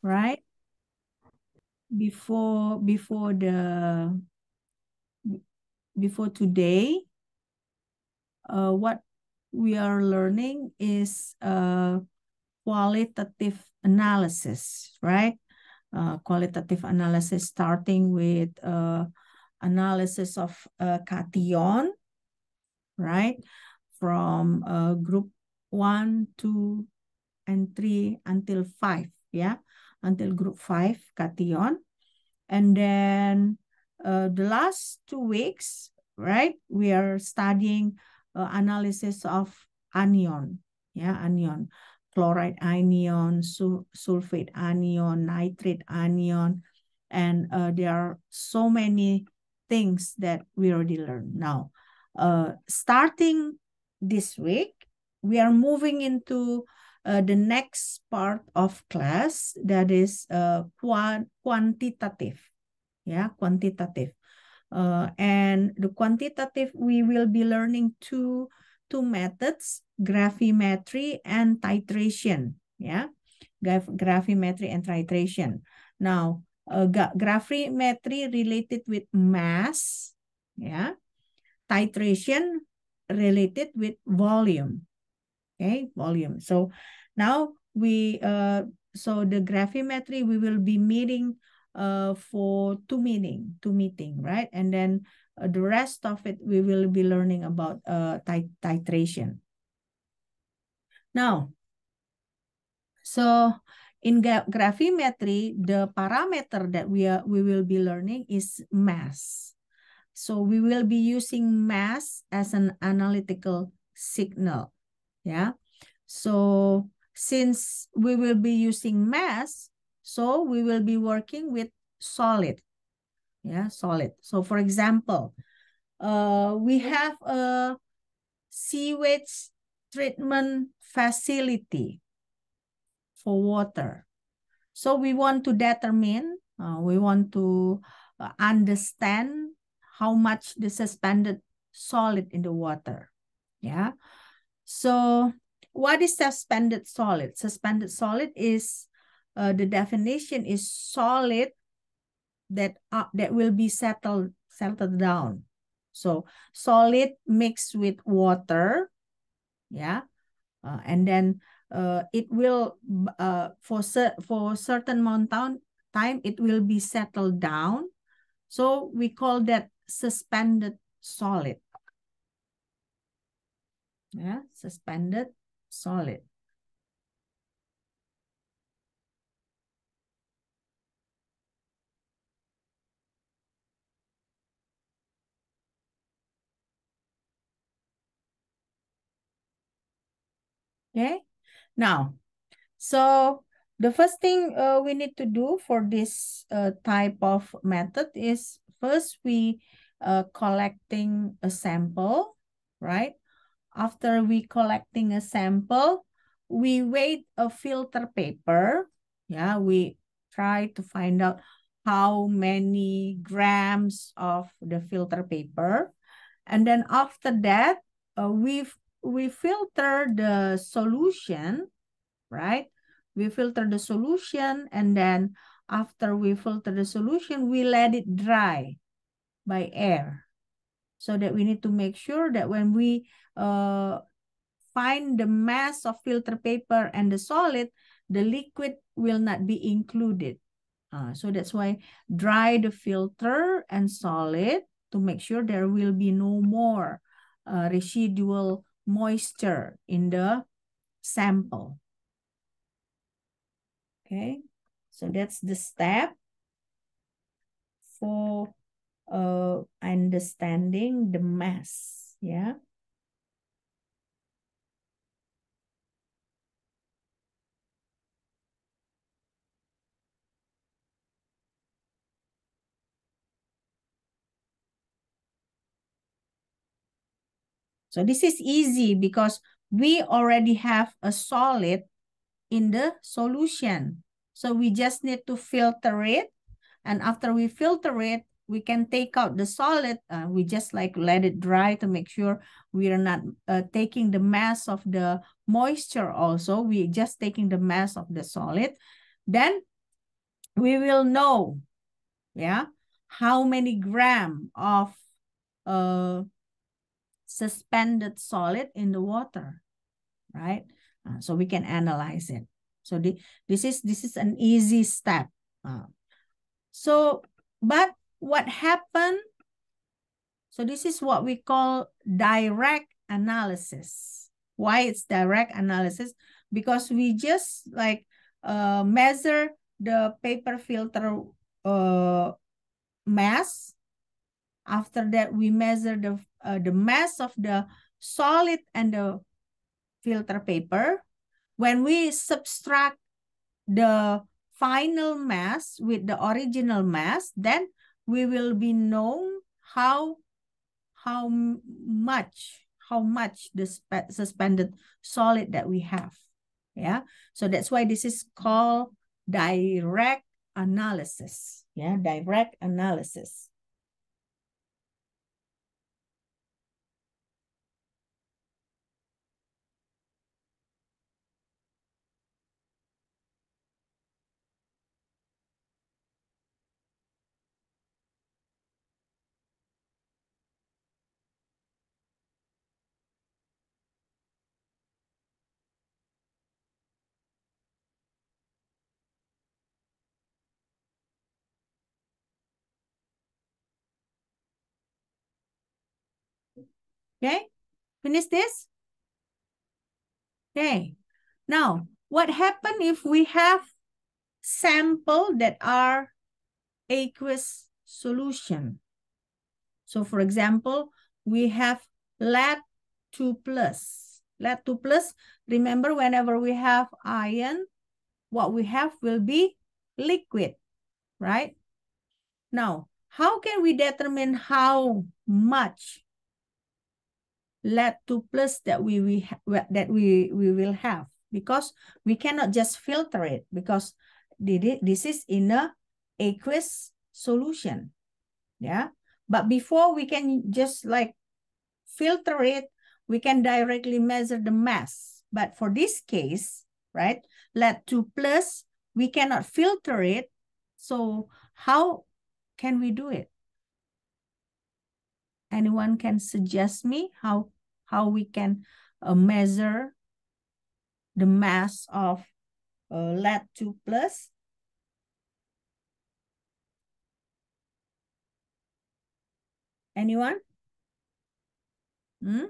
right? Before today, what we are learning is qualitative analysis, right? Qualitative analysis starting with analysis of cation, right? From group 1, 2, and 3 until 5, yeah? Until group 5, cation. And then the last 2 weeks, right? We are studying analysis of anion, yeah, anion. Chloride anion, sulfate anion, nitrate anion, and there are so many things that we already learned. Now, starting this week, we are moving into the next part of class, that is quantitative, yeah, quantitative. And the quantitative, we will be learning two methods, gravimetry and titration, yeah, gravimetry and titration. Now, gravimetry related with mass, yeah, titration related with volume, okay, volume. So now so the gravimetry, we will be meeting for two meeting, right? And then the rest of it, we will be learning about titration. Now, so in gravimetry, the parameter that we will be learning is mass. So we will be using mass as an analytical signal, yeah? So since we will be using mass, so we will be working with solid, yeah, solid. So for example, we have a sewage treatment facility for water. So we want to determine, we want to understand how much the suspended solid in the water, yeah? So what is suspended solid? Suspended solid is, the definition is solid that will be settled down. So solid mixed with water, yeah, and then it will for certain amount of time it will be settled down. So we call that suspended solid. Yeah, suspended solid. Okay, now, so the first thing we need to do for this type of method is first we collecting a sample, right? After we collecting a sample, we weigh a filter paper. Yeah, we try to find out how many grams of the filter paper. And then after that, we filter the solution, right? We filter the solution, and then after we filter the solution, we let it dry by air. So that we need to make sure that when we find the mass of filter paper and the solid, the liquid will not be included. So that's why dry the filter and solid to make sure there will be no more residual moisture in the sample. Okay, so that's the step for understanding the mass, yeah. So this is easy because we already have a solid in the solution. So we just need to filter it. And after we filter it, we can take out the solid. We just like let it dry to make sure we are not taking the mass of the moisture also. We just taking the mass of the solid. Then we will know, yeah, how many gram of suspended solid in the water, right? So we can analyze it. So this is an easy step. But what happened? So this is what we call direct analysis. Why it's direct analysis? Because we just like measure the paper filter mass. After that, we measure the mass of the solid and the filter paper. When we subtract the final mass with the original mass, then we will be known how much the suspended solid that we have. Yeah, so that's why this is called direct analysis. Yeah, direct analysis. Okay, finish this. Okay, now what happens if we have samples that are aqueous solution? So for example, we have lead 2+. Lead 2+, remember whenever we have iron, what we have will be liquid, right? Now, how can we determine how much lead 2+ that we will have? Because we cannot just filter it, because this is in a aqueous solution. Yeah, but before we can just like filter it, we can directly measure the mass. But for this case, right, lead 2+, we cannot filter it. So how can we do it? Anyone can suggest me how we can measure the mass of lead 2+? Anyone? Hmm?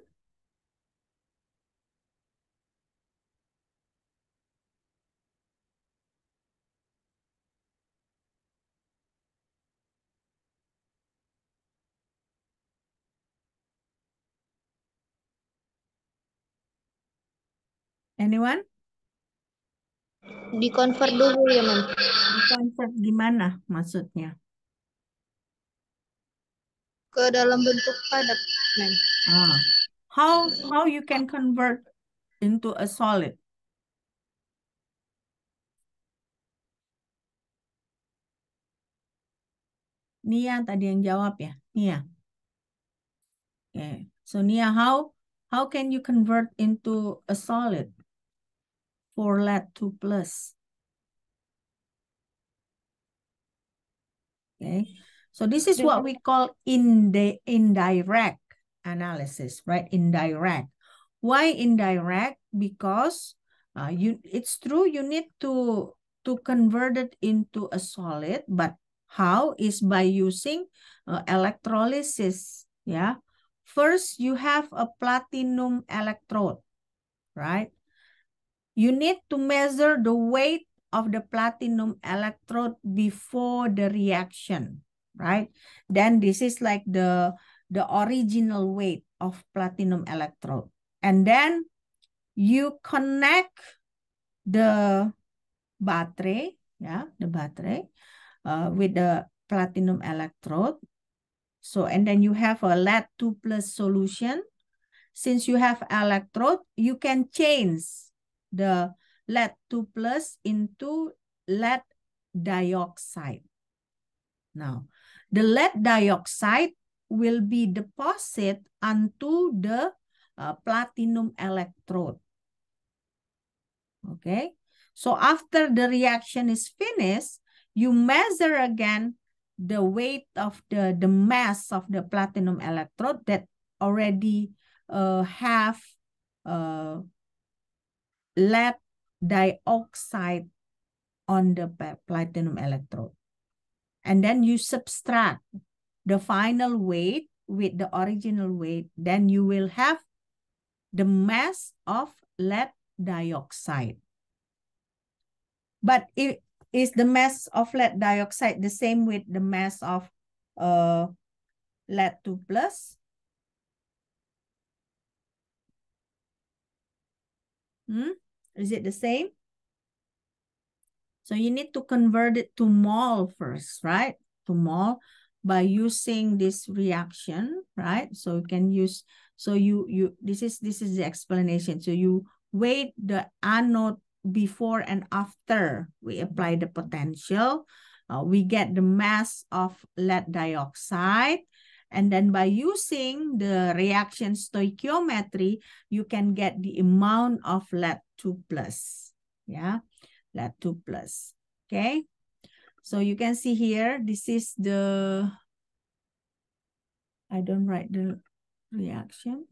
Anyone? Di-convert dulu ya, Ma'am. Di-convert gimana maksudnya? Ke dalam bentuk padat, Ma'am. How you can convert into a solid? Nia tadi yang jawab ya, Nia. Okay. So Nia, how can you convert into a solid for lead 2+? Okay. So this is what we call indirect analysis, right? Indirect. Why indirect? Because it's true you need to convert it into a solid, but how is by using electrolysis? Yeah. First, you have a platinum electrode, right? You need to measure the weight of the platinum electrode before the reaction, right? Then this is like the original weight of platinum electrode. And then you connect the battery, yeah, the battery with the platinum electrode. So, and then you have a lead 2+ solution. Since you have electrode, you can change the lead 2+ into lead dioxide. Now, the lead dioxide will be deposited onto the platinum electrode. Okay, so after the reaction is finished, you measure again the weight of the mass of the platinum electrode that already have lead dioxide on the platinum electrode. And then you subtract the final weight with the original weight, then you will have the mass of lead dioxide. But is the mass of lead dioxide the same with the mass of lead 2 plus? Is it the same? So you need to convert it to mole first, right? To mole by using this reaction, right? So you can use, so this is the explanation. So you weigh the anode before and after we apply the potential. We get the mass of lead dioxide. And then by using the reaction stoichiometry, you can get the amount of lead 2 plus. Yeah, lead 2 plus. Okay. So you can see here, this is the, I don't write the reaction.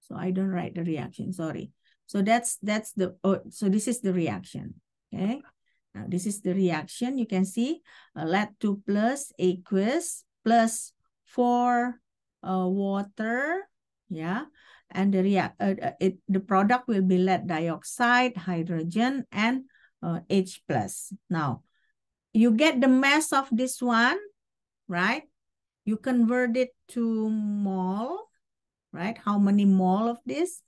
So I don't write the reaction, sorry. So that's the, so this is the reaction, okay? Now this is the reaction. You can see lead 2 plus aqueous plus 4 water, yeah? And the product will be lead dioxide, hydrogen, and H plus. Now, you get the mass of this one, right? You convert it to mole, right? How many mole of this?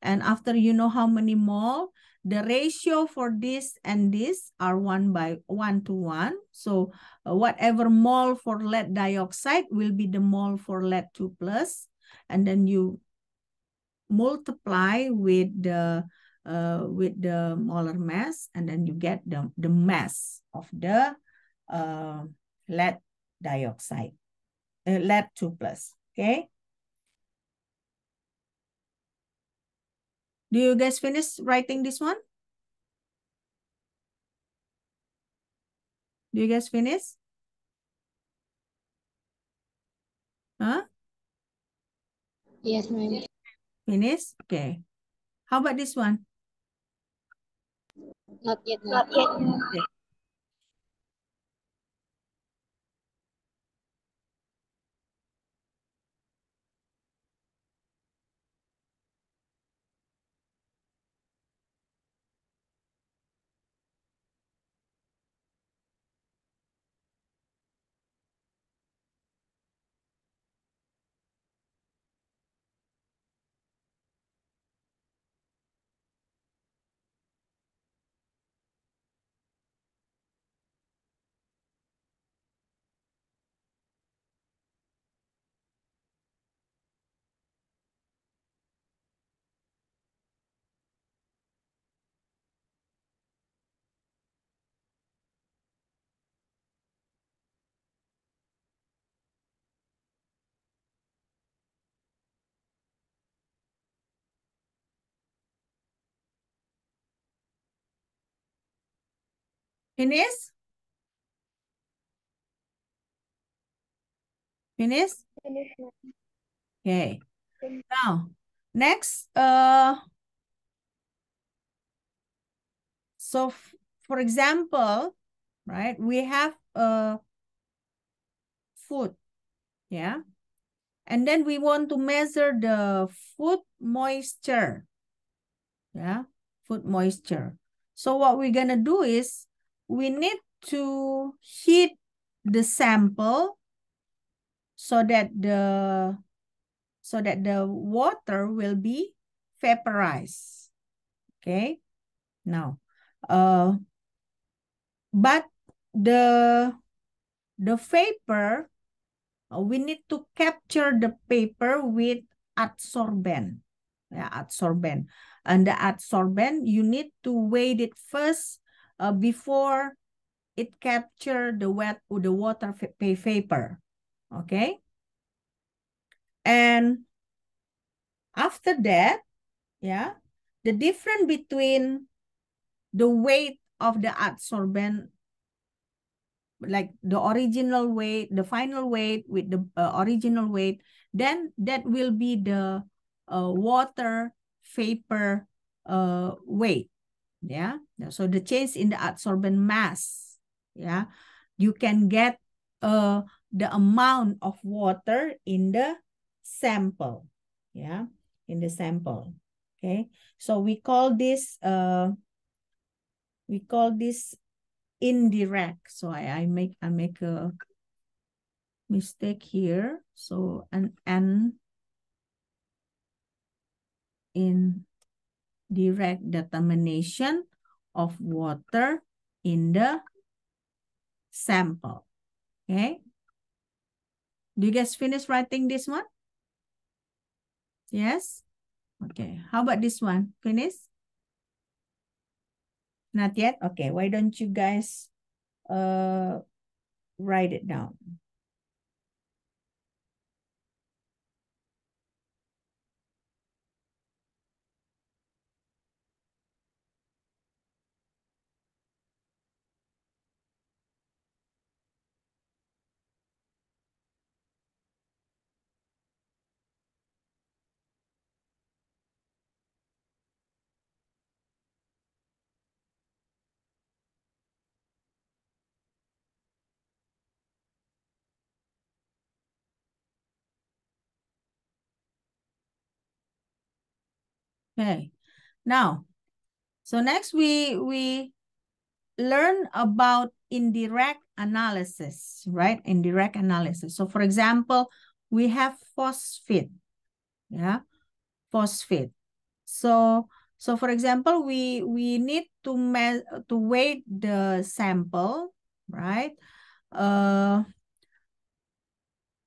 And after you know how many mole, the ratio for this and this are 1 to 1. So whatever mole for lead dioxide will be the mole for lead 2 plus. And then you multiply with the molar mass, and then you get the mass of the lead dioxide, lead 2 plus, okay? Do you guys finish writing this one? Do you guys finish? Huh? Yes, ma'am. Finish? Okay. How about this one? Not yet, ma'am. Not yet. Okay. Finish? Finish? Okay. Now, next, so for example, right, we have food, yeah, and then we want to measure the food moisture, yeah, food moisture. So what we're gonna do is we need to heat the sample so that the water will be vaporized. Okay. Now, but the vapor, we need to capture the paper with adsorbent. Yeah, adsorbent. And the adsorbent, you need to weigh it first before it capture the water vapor. Okay. And after that, yeah, the difference between the weight of the adsorbent, like the original weight, the final weight with the original weight, then that will be the water vapor weight. Yeah, so the change in the adsorbent mass. Yeah, you can get the amount of water in the sample. Yeah, in the sample. Okay, so we call this indirect. So I make a mistake here. So an indirect determination of water in the sample. Okay. Do you guys finish writing this one? Yes? Okay. How about this one? Finish? Not yet? Okay. Why don't you guys write it down? Okay. Now, so next we learn about indirect analysis, right? Indirect analysis. So for example, we have phosphate, yeah, phosphate. So for example, we need to weigh the sample, right?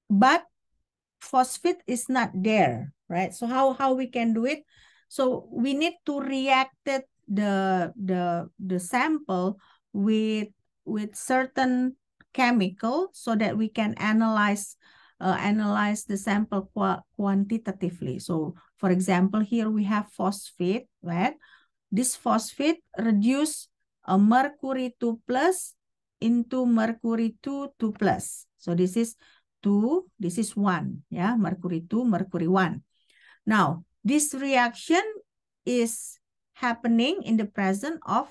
But phosphate is not there, right? So how we can do it? So we need to react it the sample with certain chemical so that we can analyze the sample quantitatively. So for example, here we have phosphate, right? This phosphate reduce mercury 2 plus into mercury 2 plus. So this is 2, this is 1, yeah, mercury 2, mercury 1. Now, this reaction is happening in the presence of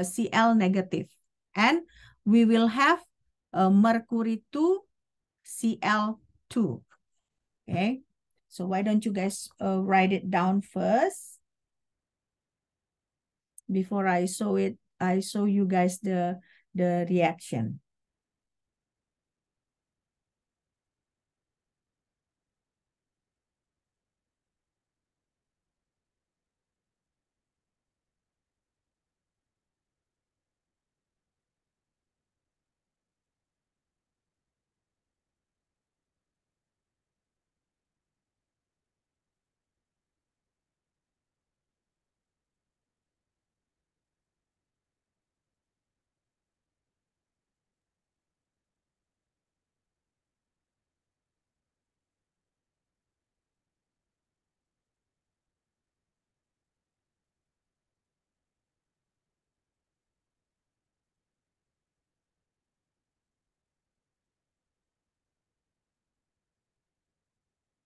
Cl negative, and we will have mercury 2, Cl2, okay? So why don't you guys write it down first before I show you guys the reaction.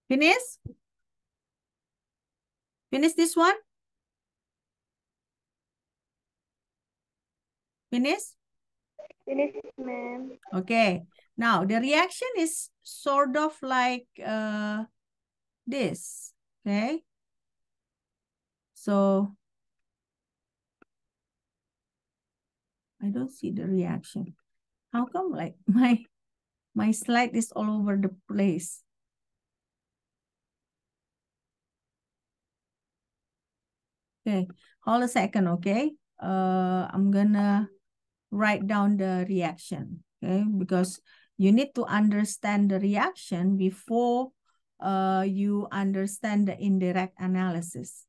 Finish? Finish this one? Finish? Finish, ma'am. Okay. Now, the reaction is sort of like this. Okay. So, I don't see the reaction. How come like my slide is all over the place? Okay. Hold a second, okay? I'm gonna write down the reaction, okay? Because you need to understand the reaction before you understand the indirect analysis.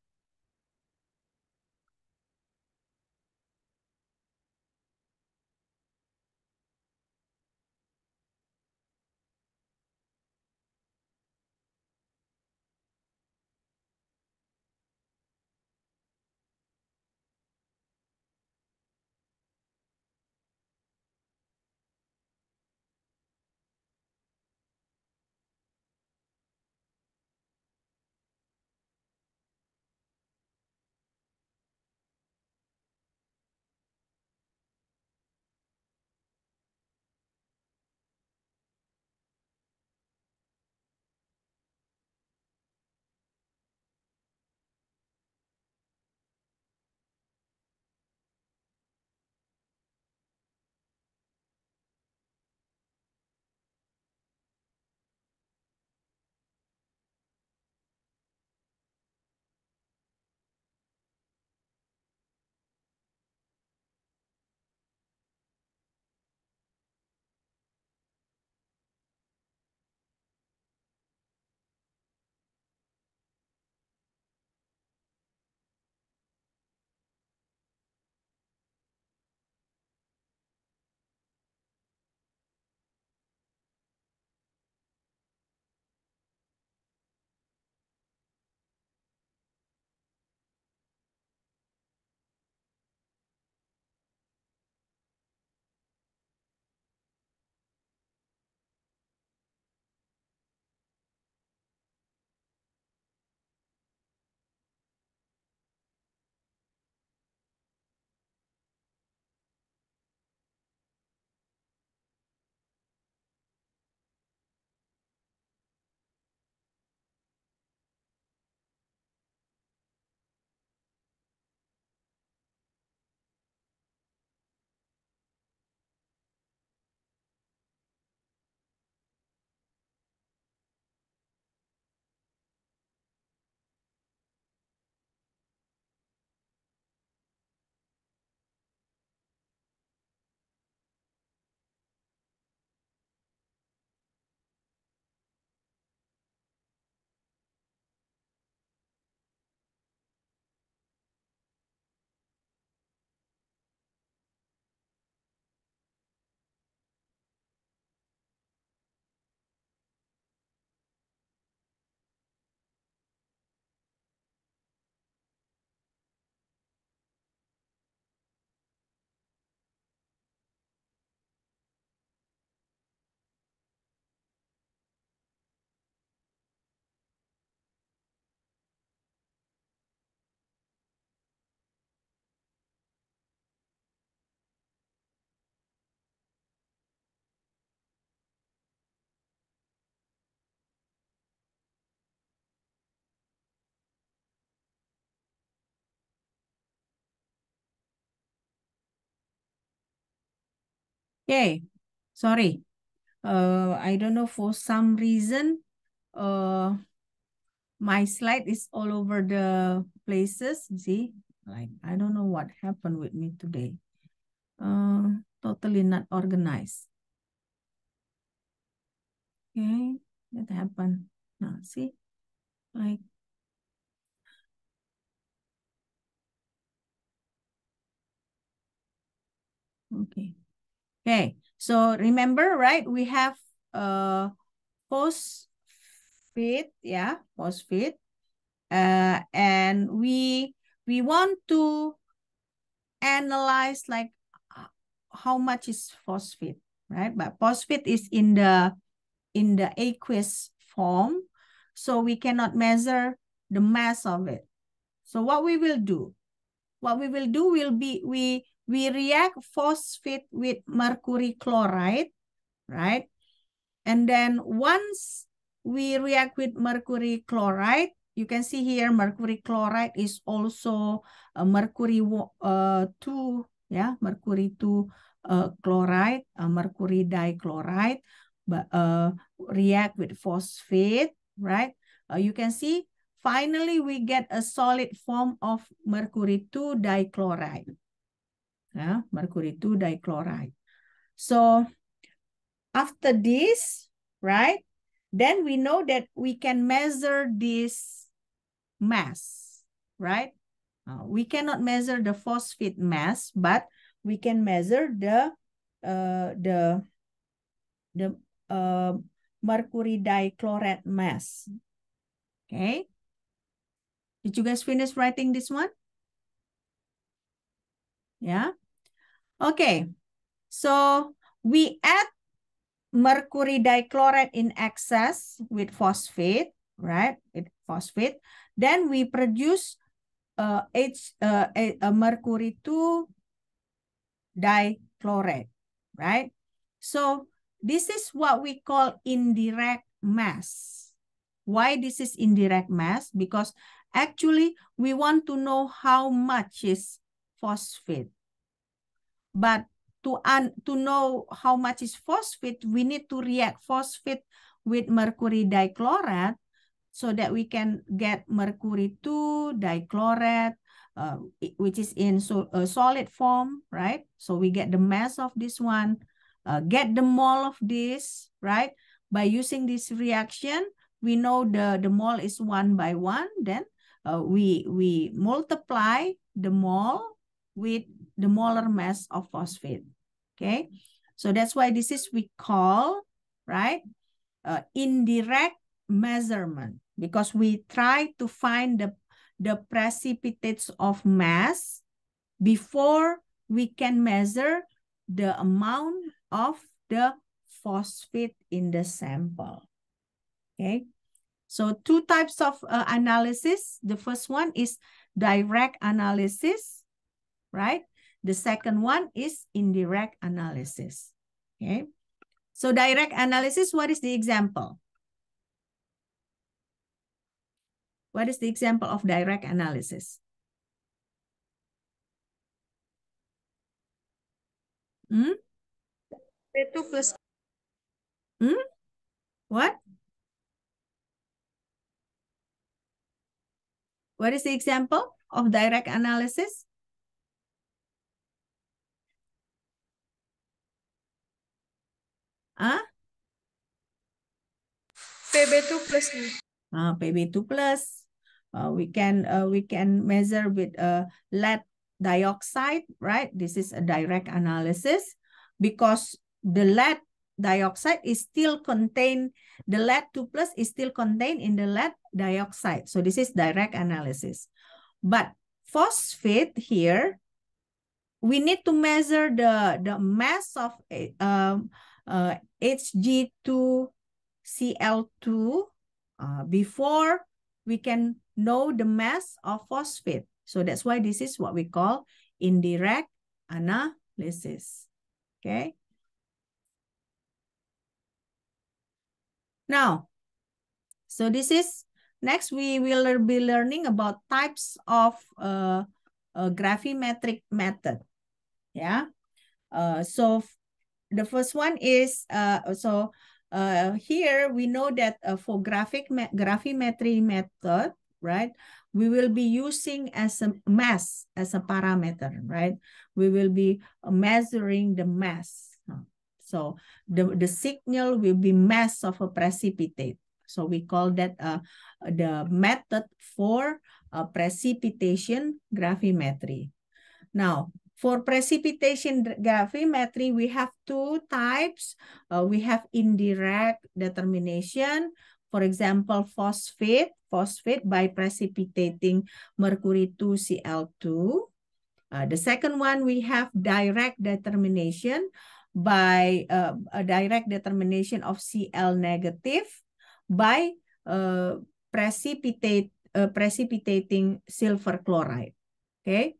Okay, sorry. I don't know, for some reason, my slide is all over the places. See, like, I don't know what happened with me today. Totally not organized. Okay, that happened. Now, see, like, okay. Okay, so remember, right? We have phosphate, yeah, phosphate. And we want to analyze like how much is phosphate, right? But phosphate is in the aqueous form, so we cannot measure the mass of it. So what we will do will be we react phosphate with mercury chloride, right? And then once we react with mercury chloride, you can see here mercury chloride is also mercury 2, yeah, mercury 2 chloride, mercury dichloride, but react with phosphate, right? You can see finally we get a solid form of mercury 2 dichloride. Yeah, mercury 2 dichloride. So after this, right, then we know that we can measure this mass, right? We cannot measure the phosphate mass, but we can measure the mercury dichloride mass. Okay. Did you guys finish writing this one? Yeah. Okay. So we add mercury dichloride in excess with phosphate, right? With phosphate. Then we produce a mercury 2 dichloride, right? So this is what we call indirect mass. Why this is indirect mass? Because actually we want to know how much is phosphate. But to know how much is phosphate, we need to react phosphate with mercury dichloride so that we can get mercury 2 dichloride, which is in solid form, right? So we get the mass of this one, get the mole of this, right? By using this reaction, we know the mole is 1 by 1. Then we multiply the mole with the molar mass of phosphate. Okay, so that's why this is we call, right, indirect measurement, because we try to find the precipitates of mass before we can measure the amount of the phosphate in the sample. Okay, so two types of analysis. The first one is direct analysis, right? The second one is indirect analysis. Okay, so direct analysis, what is the example? What is the example of direct analysis? P2 plus. What? What is the example of direct analysis? PB2 plus. PB2 plus. We can measure with lead dioxide, right? This is a direct analysis because the lead dioxide is still contained, the lead 2 plus is still contained in the lead dioxide. So this is direct analysis. But phosphate here, we need to measure the mass of Hg2Cl2 before we can know the mass of phosphate. So that's why this is what we call indirect analysis. Okay. Now, so this is, next we will be learning about types of gravimetric method. Yeah. So the first one is here we know that for graphimetry method, right? We will be using as a mass as a parameter, right? We will be measuring the mass. So the signal will be mass of a precipitate. So we call that the method for precipitation gravimetry. Now, for precipitation gravimetry, we have two types. We have indirect determination. For example, phosphate by precipitating mercury 2Cl2. The second one, we have direct determination by a direct determination of Cl negative by precipitating silver chloride. Okay.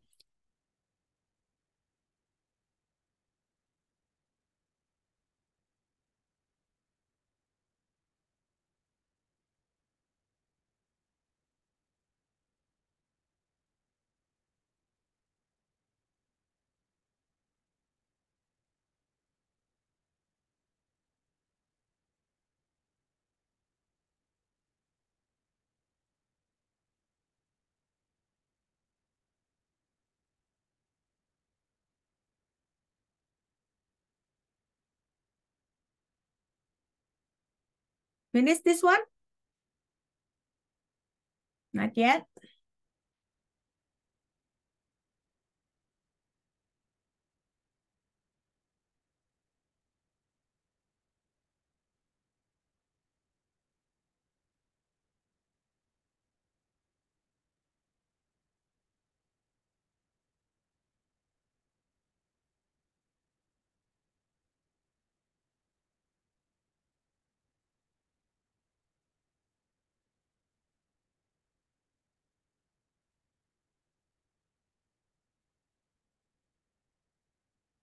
Finish this one? Not yet.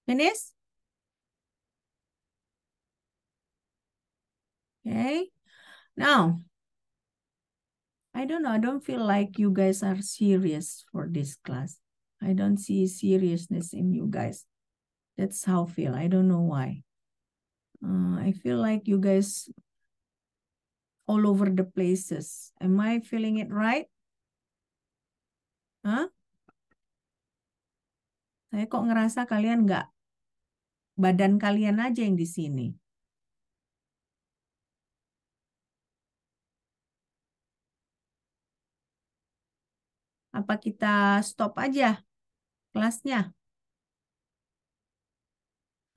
Finish? Okay. Now, I don't know. I don't feel like you guys are serious for this class. I don't see seriousness in you guys. That's how I feel. I don't know why. I feel like you guys all over the places. Am I feeling it right? Huh? Saya kok ngerasa kalian nggak, badan kalian aja yang di sini. Apa kita stop aja kelasnya?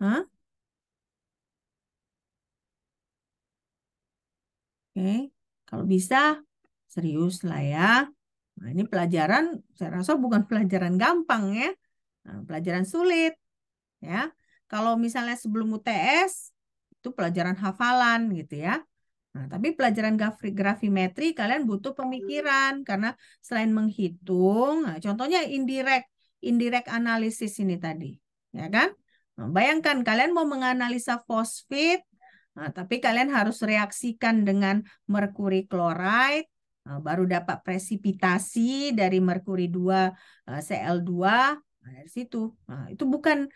Hah? Oke, kalau bisa serius lah ya. Nah, ini pelajaran saya rasa bukan pelajaran gampang ya. Nah, pelajaran sulit ya. Kalau misalnya sebelum UTS itu pelajaran hafalan gitu ya. Nah, tapi pelajaran grafimetri kalian butuh pemikiran karena selain menghitung, nah, contohnya indirect analisis ini tadi, ya kan? Nah, bayangkan kalian mau menganalisa fosfat, nah, tapi kalian harus reaksikan dengan merkuri chloride, nah, baru dapat presipitasi dari merkuri 2 Cl2. Nah, dari situ. Nah, itu bukan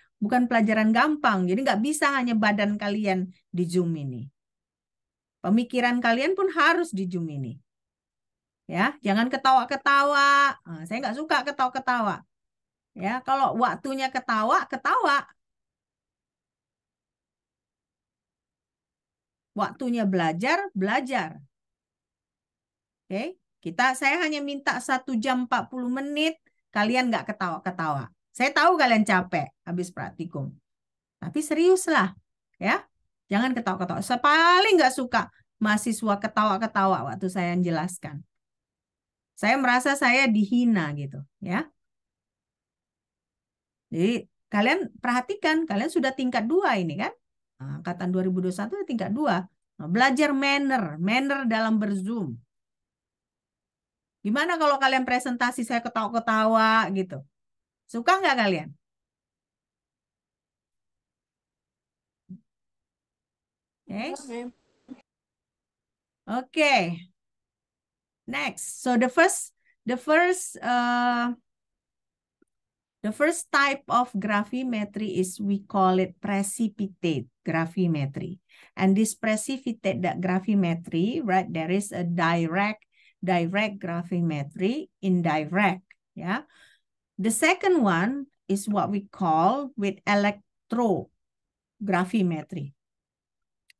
pelajaran gampang. Jadi nggak bisa hanya badan kalian di Zoom ini. Pemikiran kalian pun harus di Zoom ini. Ya, jangan ketawa-ketawa. Nah, saya nggak suka ketawa-ketawa. Ya, kalau waktunya ketawa, ketawa. Waktunya belajar, belajar. Oke, saya hanya minta 1 jam 40 menit. Kalian nggak ketawa-ketawa. Saya tahu kalian capek habis praktikum. Tapi seriuslah, ya. Jangan ketawa-ketawa. Saya paling nggak suka mahasiswa ketawa-ketawa waktu saya jelaskan. Saya merasa saya dihina gitu, ya. Jadi kalian perhatikan, kalian sudah tingkat 2 ini kan? Nah, angkatan 2021 tingkat 2. Nah, belajar manner dalam berzoom. Gimana kalau kalian presentasi saya ketawa-ketawa gitu? Suka nggak kalian? Oke. Okay. Next. So the first The first type of gravimetry is, we call it precipitate gravimetry. And this precipitate gravimetry, right, there is a direct gravimetry, indirect, yeah. The second one is what we call with electrogravimetry.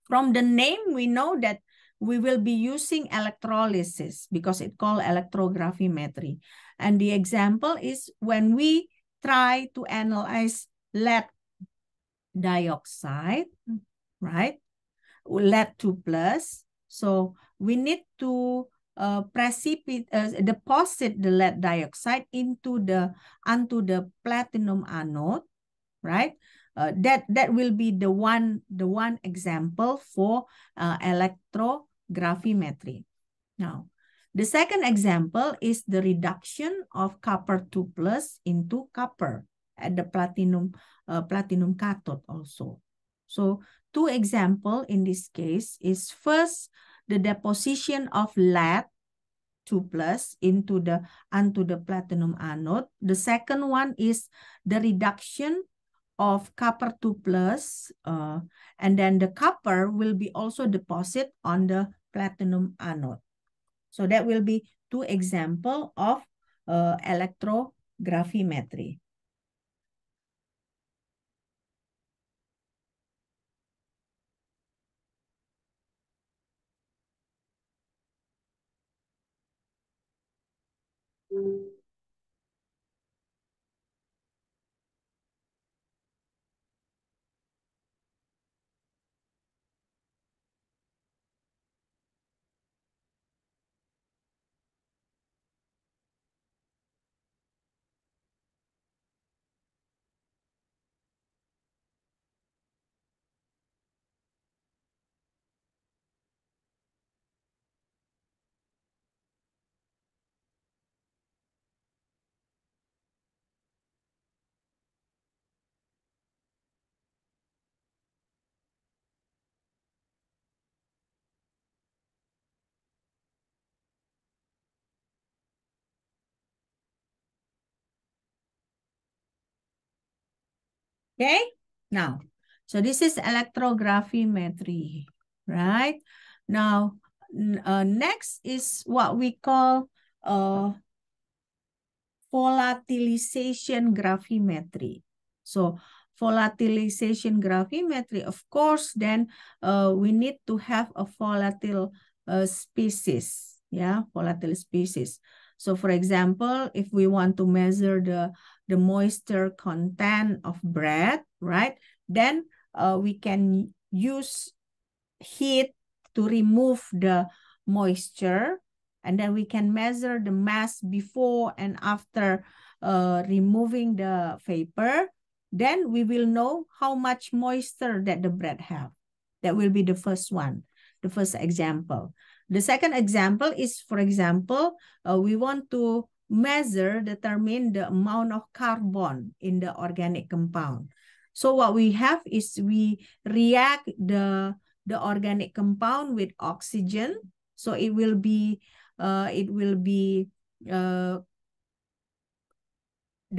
From the name, we know that we will be using electrolysis because it's called electrogravimetry. And the example is when we try to analyze lead dioxide, right? Lead 2 plus. So we need to deposit the lead dioxide onto the platinum anode, right? That will be the one example for electrogravimetry. Now, the second example is the reduction of copper 2 plus into copper at the platinum cathode also. So two example in this case is, first, the deposition of lead 2 plus onto the platinum anode. The second one is the reduction of copper 2 plus, and then the copper will be also deposit on the platinum anode. So that will be two example of electrogravimetry. Okay, now, so this is electrogravimetry, right? Now, next is what we call volatilization gravimetry. So volatilization gravimetry, of course, then we need to have a volatile species, yeah, volatile species. So for example, if we want to measure the moisture content of bread, right, then we can use heat to remove the moisture, and then we can measure the mass before and after removing the vapor. Then we will know how much moisture that the bread have. That will be the first one, the first example. The second example is, for example, we want to determine the amount of carbon in the organic compound. So what we have is, we react the organic compound with oxygen. So it will be the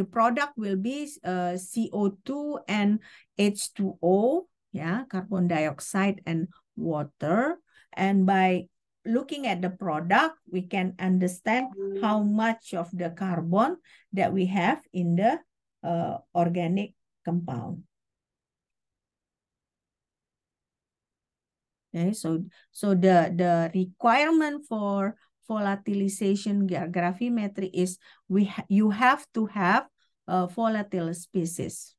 product will be CO2 and H2O, yeah, carbon dioxide and water. And by looking at the product, we can understand how much of the carbon that we have in the organic compound. Okay, so the requirement for volatilization gravimetry is, you have to have a volatile species.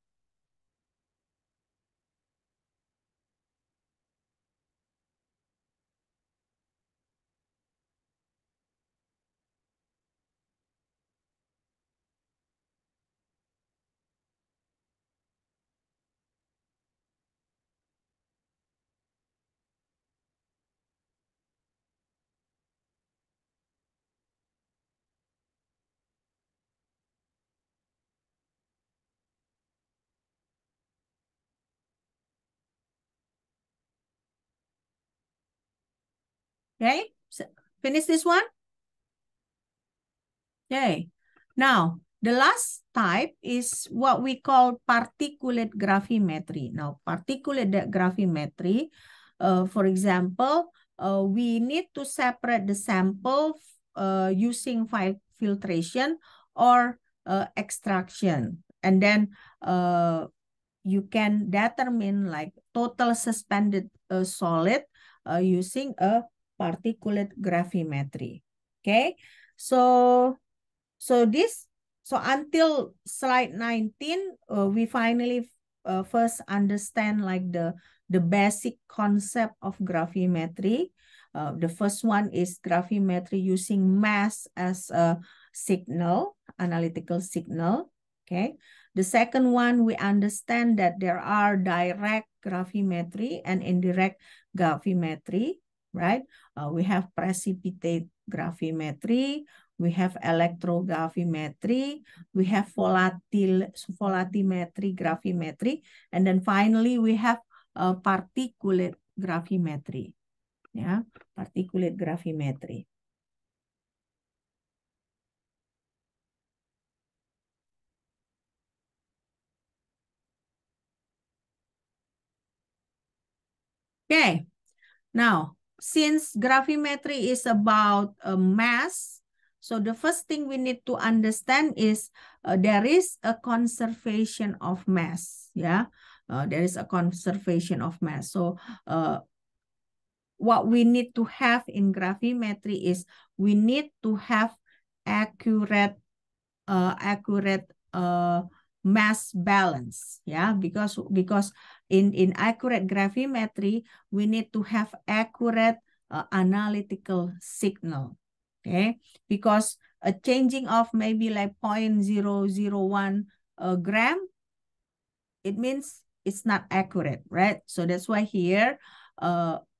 Okay, so finish this one. Okay, now The last type is what we call particulate gravimetry. Now, particulate gravimetry, for example, we need to separate the sample using filtration or extraction. And then you can determine like total suspended solid using a particulate gravimetry. Okay, so until slide 19, we finally first understand like the basic concept of gravimetry. The first one is gravimetry using mass as a signal, analytical signal. Okay. The second one, we understand that there are direct gravimetry and indirect gravimetry, right? We have precipitate gravimetry, we have electrogravimetry, we have volatimetry gravimetry, and then finally we have particulate gravimetry. Yeah, particulate gravimetry. Okay, now since gravimetry is about mass, so the first thing we need to understand is there is a conservation of mass. Yeah, there is a conservation of mass. So what we need to have in gravimetry is we need to have accurate mass balance. Yeah, because in accurate gravimetry we need to have accurate analytical signal. Okay, because a changing of maybe like 0.001 gram, it means it's not accurate, right? So that's why here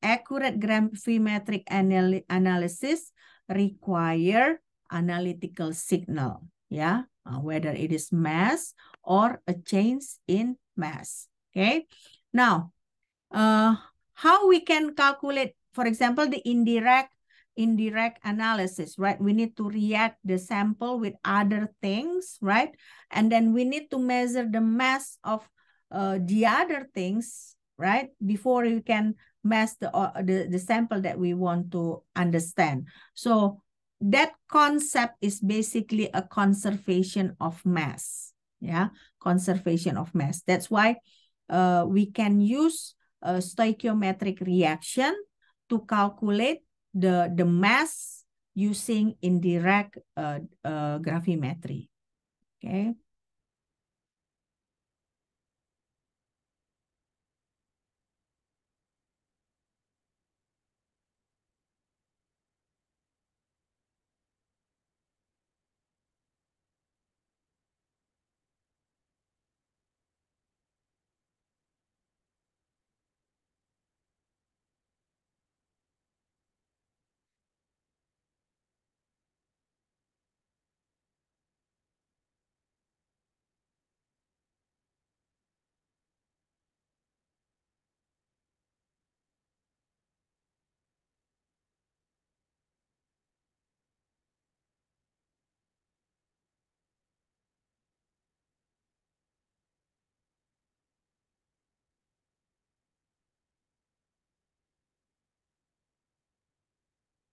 accurate gravimetric analysis require analytical signal. Yeah, whether it is mass or a change in mass. Okay, now how we can calculate, for example, the indirect analysis, right? We need to react the sample with other things, right? And then we need to measure the mass of the other things, right? Before you can mass the sample that we want to understand. So that concept is basically a conservation of mass. Yeah, conservation of mass. That's why we can use a stoichiometric reaction to calculate the mass using indirect gravimetry. Okay.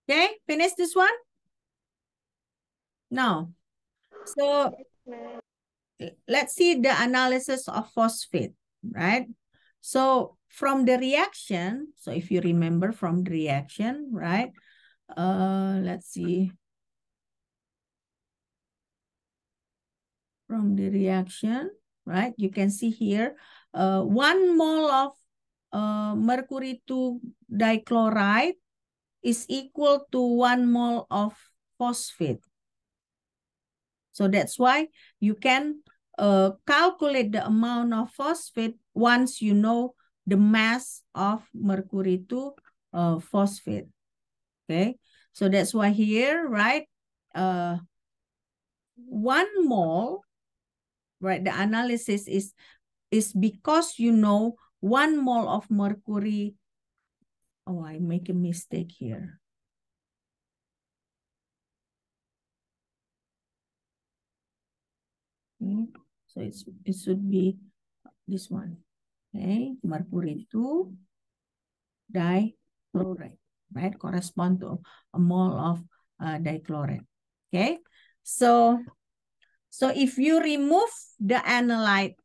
Okay, finish this one? No. So let's see the analysis of phosphate, right? So from the reaction, so if you remember from the reaction, right? Let's see. From the reaction, right? You can see here, 1 mole of mercury 2 dichloride is equal to 1 mole of phosphate. So that's why you can calculate the amount of phosphate once you know the mass of mercury 2 phosphate. Okay, so that's why here, right? 1 mole, right? The analysis is because you know 1 mole of mercury. Oh, I make a mistake here. Okay, so it should be this one. Okay, mercury 2 dichloride, right? Correspond to a mole of dichloride. Okay, so if you remove the analyte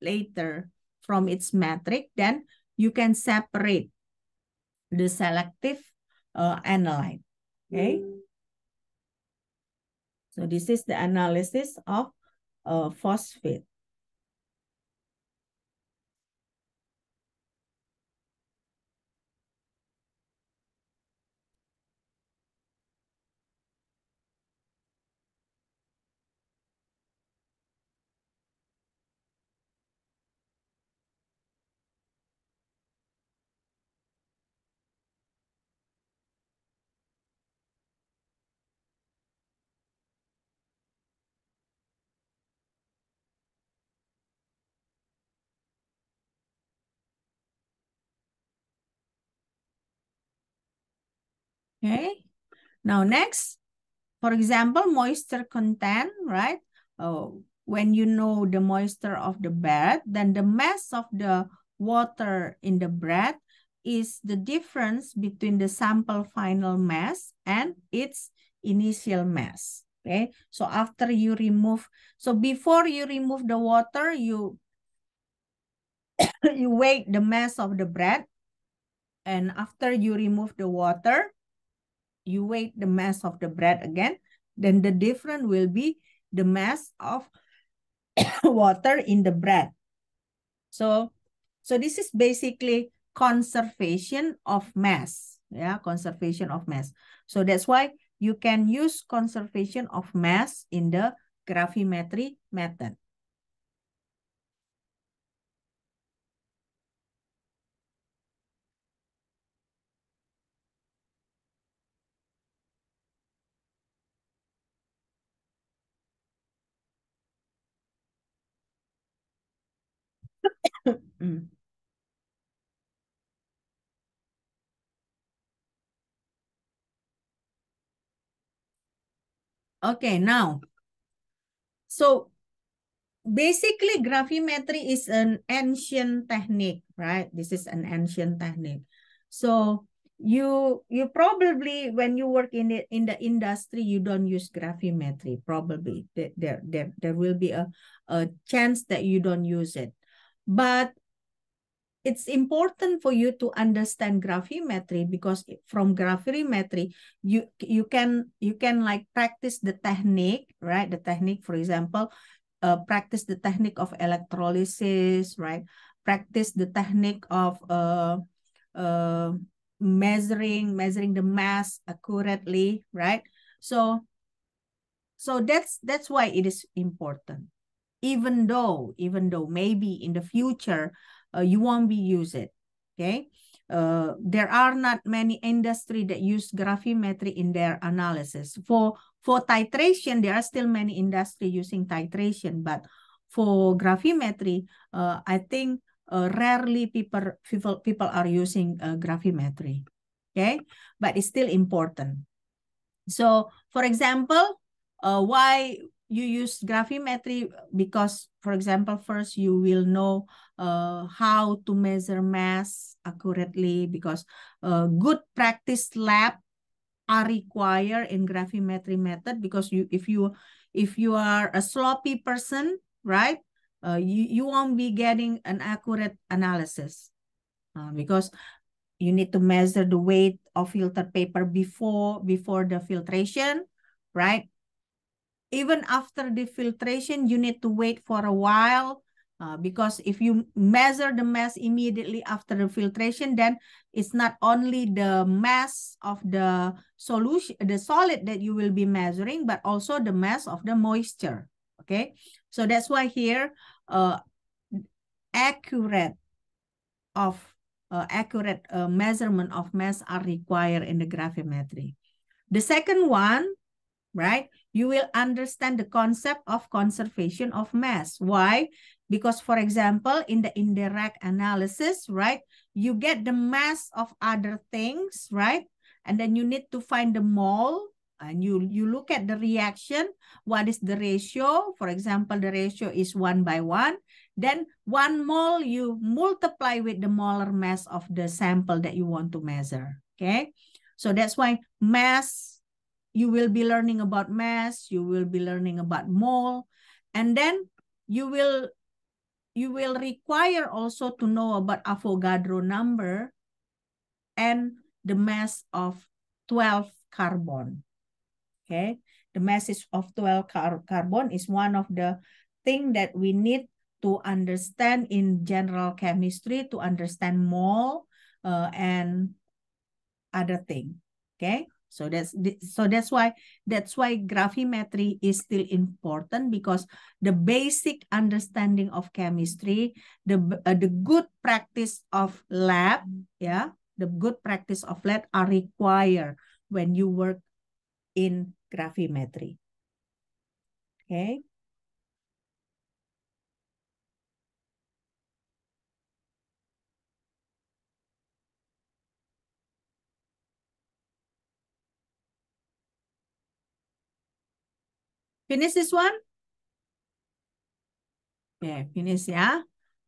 later from its matrix, then you can separate the selective analyte. Okay, so this is the analysis of phosphate. Okay, now next, for example, moisture content, right? When you know the moisture of the bread, then the mass of the water in the bread is the difference between the sample final mass and its initial mass. Okay, so after you remove, so before you remove the water, you you weigh the mass of the bread, and after you remove the water, you weigh the mass of the bread again, then the difference will be the mass of water in the bread. So this is basically conservation of mass. Yeah, conservation of mass. So that's why you can use conservation of mass in the gravimetry method. Okay, now, so basically gravimetry is an ancient technique, right? This is an ancient technique. So you probably, when you work in the industry, you don't use gravimetry. Probably there will be a chance that you don't use it, but it's important for you to understand gravimetry, because from gravimetry you can like practice the technique, right? The technique, for example, practice the technique of electrolysis, right? Practice the technique of measuring the mass accurately, right? So that's why it is important. Even though maybe in the future you won't be use it, okay? There are not many industry that use gravimetry in their analysis. For titration, there are still many industry using titration, but for gravimetry, I think rarely people are using gravimetry, okay? But it's still important. So, for example, why you use gravimetry? Because, for example, first you will know how to measure mass accurately, because good practice lab are required in gravimetry method, because if you are a sloppy person, right, you won't be getting an accurate analysis, because you need to measure the weight of filtered paper before the filtration, right? Even after the filtration, you need to wait for a while, because if you measure the mass immediately after the filtration, then it's not only the mass of the solution, the solid that you will be measuring, but also the mass of the moisture. Okay, so that's why here accurate measurement of mass are required in the gravimetry. The second one, right, you will understand the concept of conservation of mass. Why? Because, for example, in the indirect analysis, right, you get the mass of other things, right? And then you need to find the mole And you look at the reaction. What is the ratio? For example, the ratio is 1/1. Then 1 mole you multiply with the molar mass of the sample that you want to measure. Okay, so that's why mass, you will be learning about mass, you will be learning about mole, and then you will require also to know about Avogadro number and the mass of 12 carbon. Okay, the mass of 12 carbon is one of the thing that we need to understand in general chemistry to understand mole and other thing. Okay, so that's why gravimetry is still important, because the basic understanding of chemistry, the good practice of lab, yeah, the good practice of lab are required when you work in gravimetry. Okay. Finish this one? Okay, finish, yeah.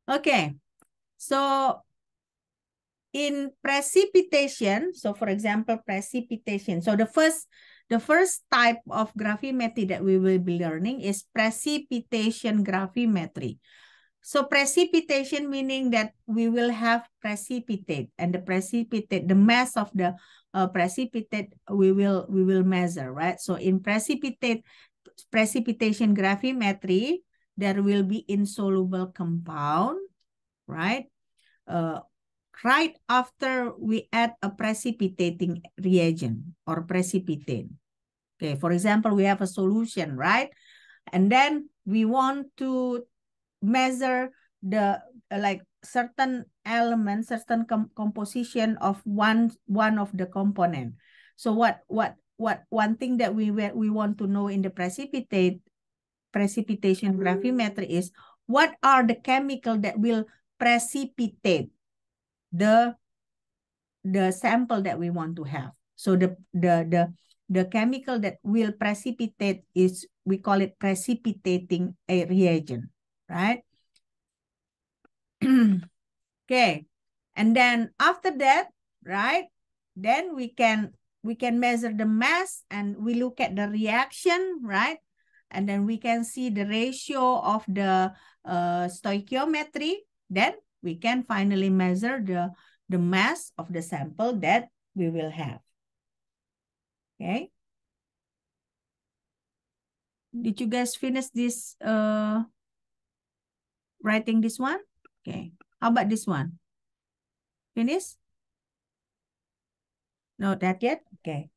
Okay. So in precipitation, so for example, precipitation. So the first type of gravimetry that we will be learning is precipitation gravimetry. So precipitation meaning that we will have precipitate, and the mass of the precipitate we will measure, right? So in precipitation gravimetry, there will be insoluble compound, right? Right after we add a precipitating reagent or precipitate. Okay, for example, we have a solution, right? And then we want to measure the like certain elements, certain composition of one of the component. So what one thing that we want to know in the precipitation gravimetry is what are the chemical that will precipitate the sample that we want to have. So the chemical that will precipitate is, we call it precipitating a reagent, right? Okay, and then after that, right, then we can measure the mass, and we look at the reaction, right? And then we can see the ratio of the stoichiometry. Then we can finally measure the mass of the sample that we will have. Okay. Did you guys finish this writing this one? Okay. How about this one? Finish? No, that yet? Okay.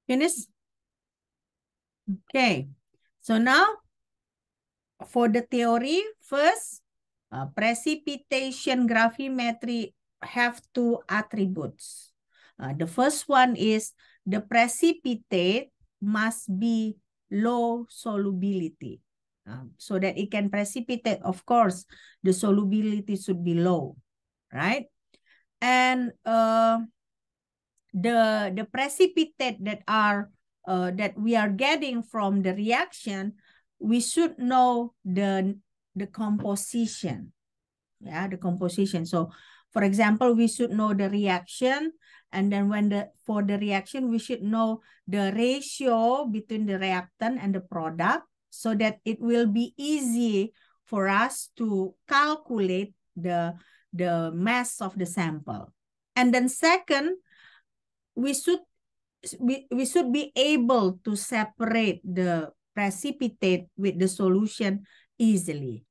Finish? Okay. So now, for the theory, first, precipitation gravimetry have two attributes. The first one is the precipitate must be low solubility. So that it can precipitate, of course, the solubility should be low, right? And the precipitate that we are getting from the reaction, we should know the composition. Yeah, the composition. So for example, we should know the reaction, and then for the reaction, we should know the ratio between the reactant and the product, so that it will be easy for us to calculate the mass of the sample. And then second, we should we should be able to separate the precipitate with the solution easily.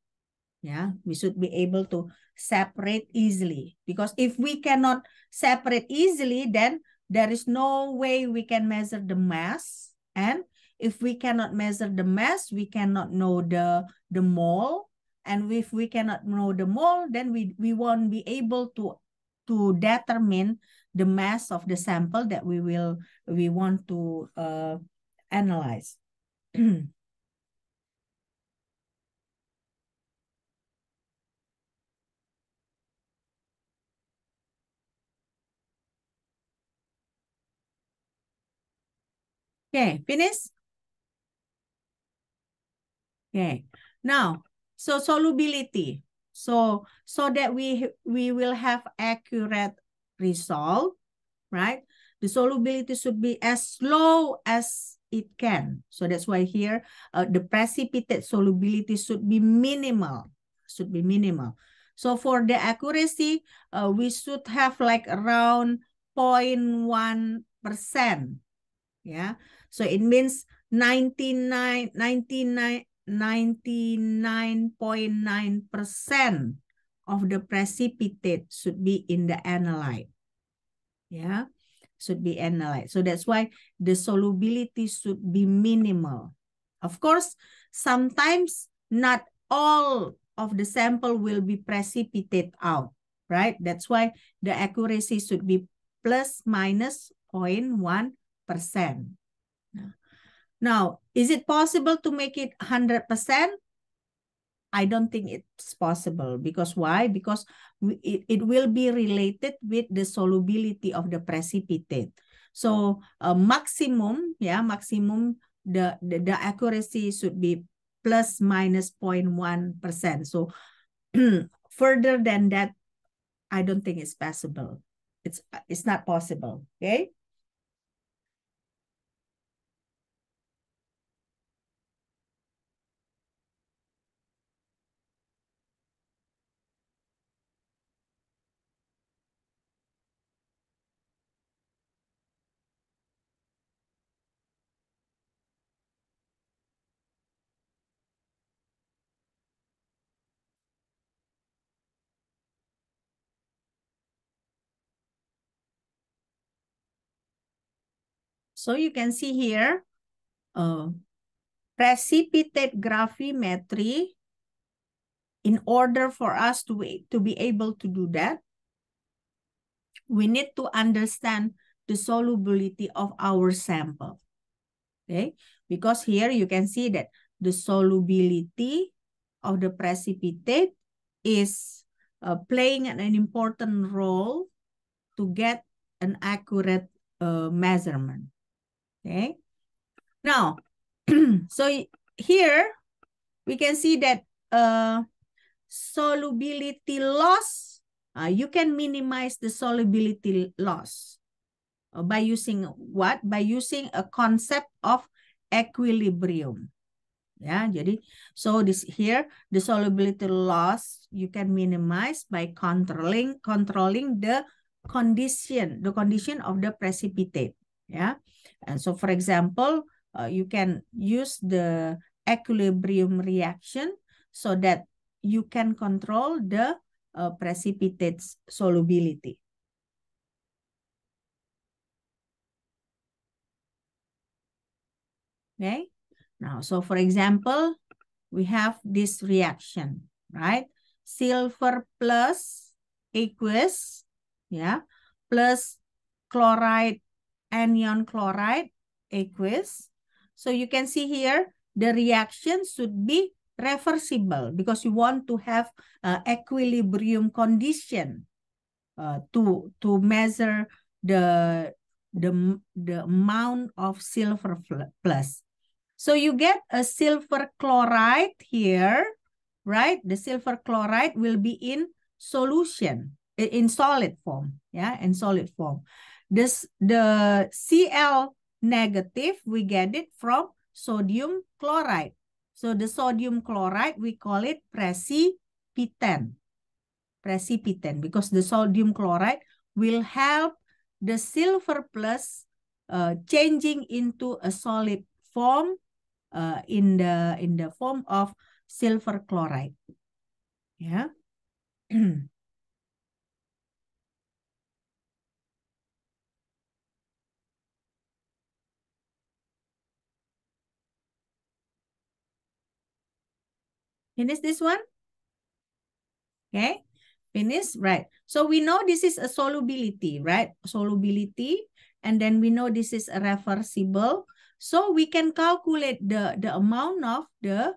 Yeah, we should be able to separate easily, because if we cannot separate easily, then there is no way we can measure the mass. And if we cannot measure the mass, we cannot know the mole. And if we cannot know the mole, then we won't be able to determine the mass of the sample that we want to analyze. Okay, finish? Okay, now, so solubility. So that we will have accurate result, right? The solubility should be as low as it can. So that's why here, the precipitate solubility should be minimal, So for the accuracy, we should have like around 0.1%. Yeah, so it means 99.9% of the precipitate should be in the analyte. Yeah, should be analyte. So that's why the solubility should be minimal. Of course, sometimes not all of the sample will be precipitate out, right? That's why the accuracy should be plus minus 0.1%. Now, is it possible to make it 100%? I don't think it's possible. Because why? Because it will be related with the solubility of the precipitate. So maximum, the accuracy should be plus minus 0.1%. So further than that, I don't think it's possible. It's not possible. Okay. So you can see here, precipitate gravimetry. In order for us to be able to do that, we need to understand the solubility of our sample. Okay, because here you can see that the solubility of the precipitate is playing an important role to get an accurate measurement. Okay, now, so here we can see that solubility loss, you can minimize the solubility loss by using what? By using a concept of equilibrium. Ya, jadi so this here the solubility loss you can minimize by controlling the condition of the precipitate. Yeah, and so for example, you can use the equilibrium reaction so that you can control the precipitate's solubility. Okay, now so for example, we have this reaction, right? Silver plus aqueous, yeah, plus chloride, anion chloride, aqueous. So you can see here, the reaction should be reversible because you want to have equilibrium condition to measure the amount of silver plus. So you get a silver chloride here, right? The silver chloride will be in solution, in solid form, yeah, in solid form. The Cl negative, we get it from sodium chloride. So the sodium chloride, we call it precipitant. Because the sodium chloride will help the silver plus changing into a solid form in the form of silver chloride. Yeah. Finish this one? Okay, finish, right. So we know this is a solubility, right? Solubility, and then we know this is a reversible. So we can calculate the amount of the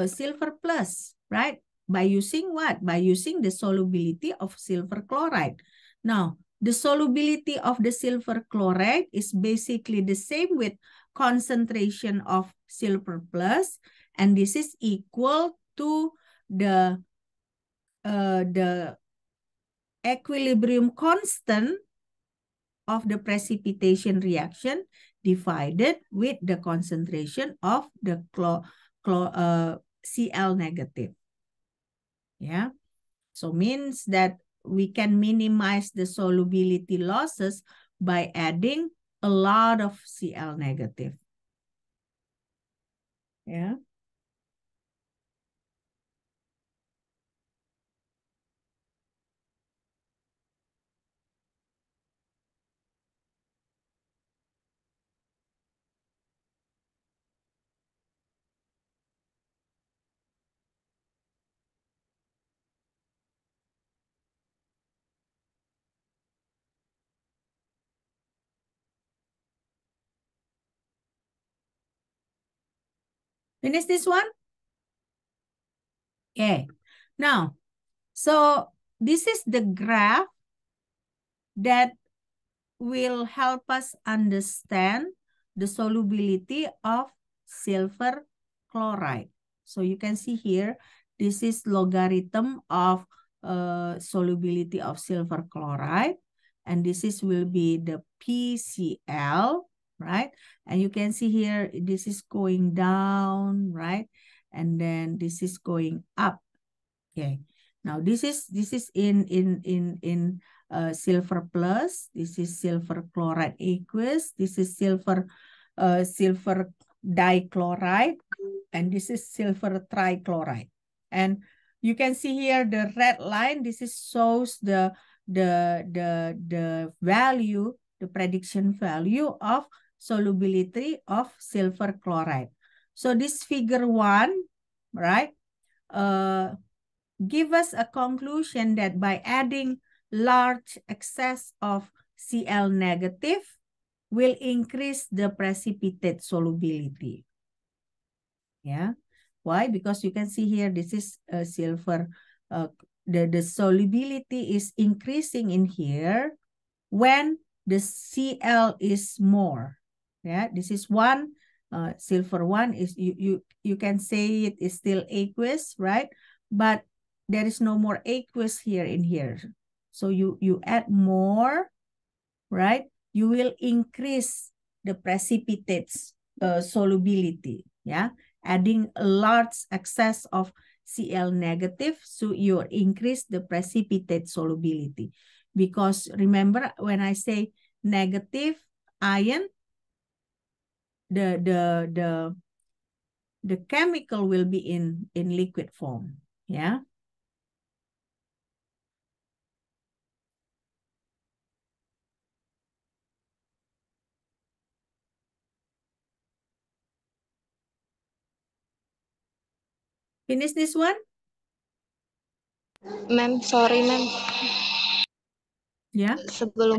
silver plus, right? By using what? By using the solubility of silver chloride. Now, the solubility of the silver chloride is basically the same with concentration of silver plus, and this is equal to the equilibrium constant of the precipitation reaction divided with the concentration of the Cl negative. Yeah, so means that we can minimize the solubility losses by adding a lot of Cl negative. Yeah. Finish this one? Okay. Now, so this is the graph that will help us understand the solubility of silver chloride. So you can see here, this is logarithm of solubility of silver chloride. And this is will be the PCl, right? And you can see here, this is going down, right? And then this is going up. Okay. Now this is in silver plus. This is silver chloride aqueous. This is silver dichloride, and this is silver trichloride. And you can see here the red line. This is shows the value, the prediction value of solubility of silver chloride. So this figure 1, right? Give us a conclusion that by adding large excess of Cl negative will increase the precipitate solubility. Yeah. Why? Because you can see here, this is silver. The solubility is increasing in here when the Cl is more. Yeah, this is one. Silver 1 is you can say it is still aqueous, right? But there is no more aqueous here in here. So you add more, right? You will increase the precipitates solubility, yeah? Adding a large excess of Cl negative, so you increase the precipitate solubility. Because remember, when I say negative ion, the chemical will be in liquid form, yeah? Finish this one? Ma'am, sorry ma'am. Ya. Sebelum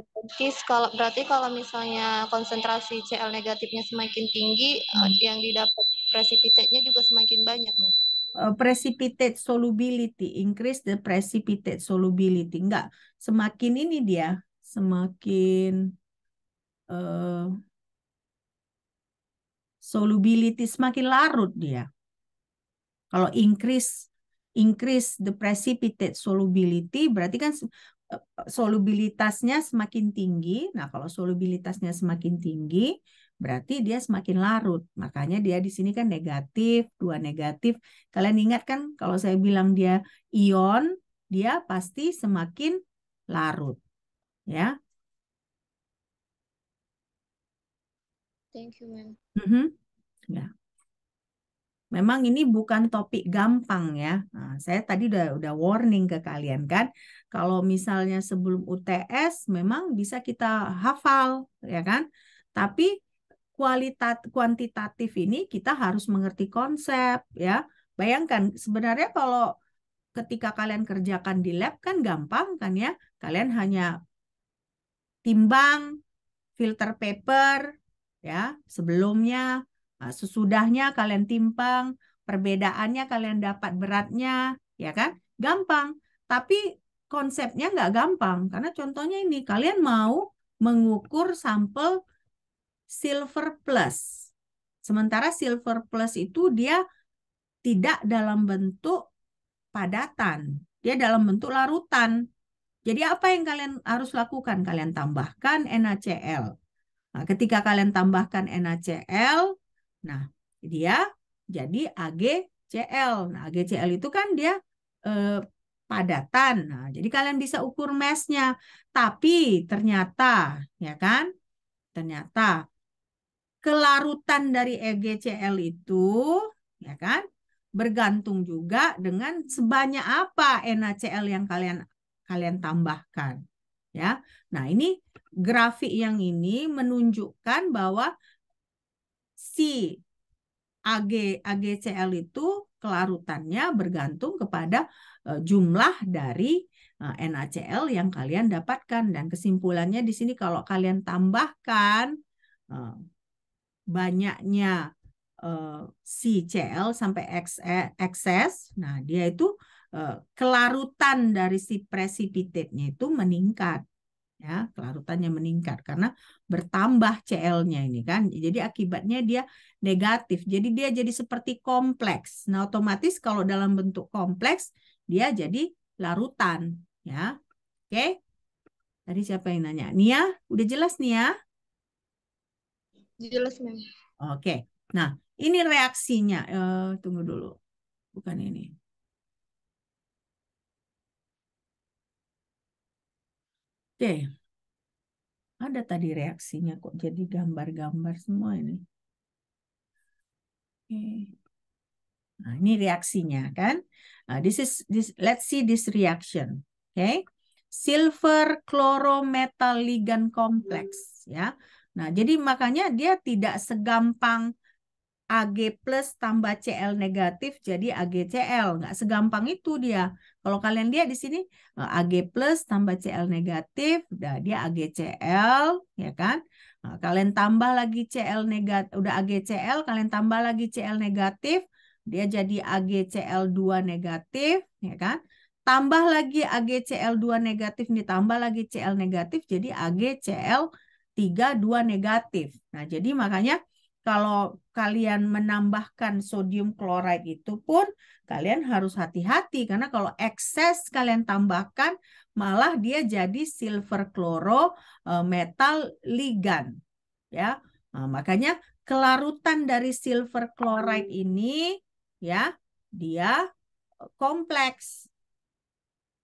berarti kalau misalnya konsentrasi Cl negatifnya semakin tinggi, yang didapat precipitate-nya juga semakin banyak, Ma'am. Precipitate solubility, increase the precipitate solubility. Enggak, semakin ini dia, semakin solubility, semakin larut dia. Kalau increase the precipitate solubility, berarti kan solubilitasnya semakin tinggi. Nah, kalau solubilitasnya semakin tinggi, berarti dia semakin larut. Makanya dia di sini kan negatif, 2 negatif. Kalian ingat kan kalau saya bilang dia ion, dia pasti semakin larut. Ya. Thank you, ma'am. Ya. Memang ini bukan topik gampang ya. Nah, saya tadi udah warning ke kalian kan. Kalau misalnya sebelum UTS memang bisa kita hafal ya kan. Tapi kuantitatif ini kita harus mengerti konsep ya. Bayangkan sebenarnya kalau ketika kalian kerjakan di lab kan gampang kan ya. Kalian hanya timbang, filter paper ya sebelumnya, sesudahnya kalian timbang, perbedaannya kalian dapat beratnya, ya kan? Gampang. Tapi konsepnya nggak gampang karena contohnya ini kalian mau mengukur sampel silver plus. Sementara silver plus itu dia tidak dalam bentuk padatan, dia dalam bentuk larutan. Jadi apa yang kalian harus lakukan? Kalian tambahkan NaCl. Nah, ketika kalian tambahkan NaCl, nah dia jadi AgCl. Nah, AgCl itu kan dia padatan. Nah, jadi kalian bisa ukur mass-nya. Tapi ternyata, ya kan? Ternyata kelarutan dari AgCl itu, ya kan? Bergantung juga dengan sebanyak apa NaCl yang kalian tambahkan. Ya. Nah, ini grafik yang ini menunjukkan bahwa si AgCl itu kelarutannya bergantung kepada jumlah dari NaCl yang kalian dapatkan, dan kesimpulannya di sini kalau kalian tambahkan banyaknya si Cl sampai excess, nah dia itu kelarutan dari si precipitate-nya itu meningkat. Ya, kelarutannya meningkat karena bertambah Cl-nya ini kan. Jadi akibatnya dia negatif. Jadi dia jadi seperti kompleks. Nah, otomatis kalau dalam bentuk kompleks dia jadi larutan, ya. Oke. Tadi siapa yang nanya? Nia, udah jelas Nia? Jelas, ma'am. Oke. Nah, ini reaksinya. Tunggu dulu. Bukan ini. Oke. Ada tadi reaksinya kok jadi gambar-gambar semua ini. Oke. Nah, ini reaksinya kan. Nah, let's see this reaction. Okay. Silver chlorometal ligand complex ya. Nah, jadi makanya dia tidak segampang Ag plus tambah Cl negatif jadi AgCl. Nggak segampang itu dia. Kalau kalian lihat di sini Ag plus tambah Cl negatif, udah dia AgCl, ya kan? Nah, kalian tambah lagi Cl negatif, udah AgCl, kalian tambah lagi Cl negatif, dia jadi AgCl2 negatif, ya kan? Tambah lagi AgCl2 negatif, ditambah lagi Cl negatif, jadi AgCl3 negatif. Nah, jadi makanya kalau kalian menambahkan sodium klorida itu pun kalian harus hati-hati karena kalau ekses kalian tambahkan malah dia jadi silver chloro metal ligand ya. Nah, makanya kelarutan dari silver chloride ini ya dia kompleks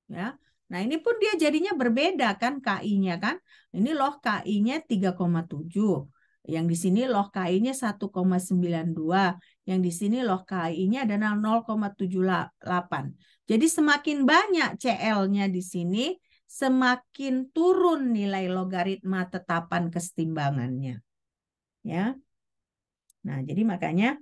ya. Nah, ini pun dia jadinya berbeda kan KI-nya kan. Ini loh KI-nya 3,7. Yang di sini loh KI-nya 1,92. Yang di sini loh KI-nya adalah 0,78. Jadi semakin banyak Cl-nya di sini, semakin turun nilai logaritma tetapan kesetimbangannya. Ya. Nah, jadi makanya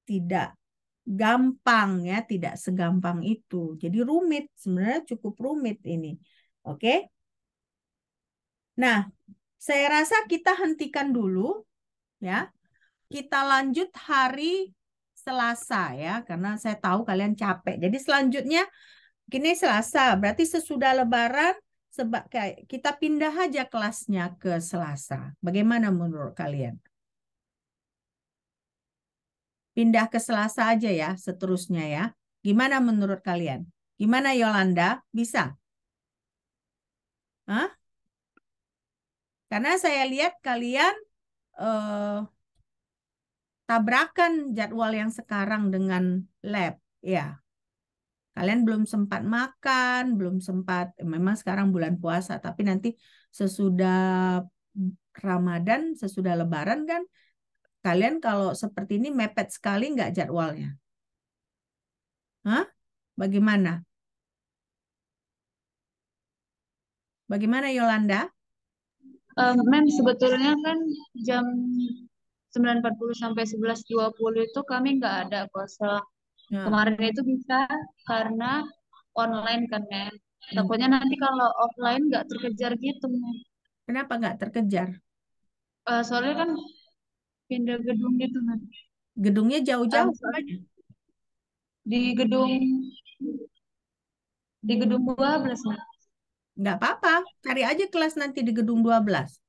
tidak gampang ya, tidak segampang itu. Jadi rumit, sebenarnya cukup rumit ini. Oke. Nah, saya rasa kita hentikan dulu ya. Kita lanjut hari Selasa ya, karena saya tahu kalian capek. Jadi selanjutnya gini Selasa, berarti sesudah Lebaran kita pindah aja kelasnya ke Selasa. Bagaimana menurut kalian? Pindah ke Selasa aja ya, seterusnya ya. Gimana menurut kalian? Gimana Yolanda? Bisa? Hah? Karena saya lihat kalian tabrakan jadwal yang sekarang dengan lab. Ya, kalian belum sempat makan, belum sempat, memang sekarang bulan puasa, tapi nanti sesudah Ramadan, sesudah Lebaran kan, kalian kalau seperti ini mepet sekali nggak jadwalnya? Hah? Bagaimana? Bagaimana Yolanda? Mem, sebetulnya kan jam 9.40 sampai 11.20 itu kami nggak ada puasa. Ya. Kemarin itu bisa karena online kan, Mem. Takutnya nanti kalau offline nggak terkejar gitu, Mem. Kenapa nggak terkejar? Soalnya kan pindah gedung gitu, Mem. Gedungnya jauh-jauh. Soalnya di gedung 12, Mem. Nggak apa-apa, cari aja kelas nanti di gedung 12.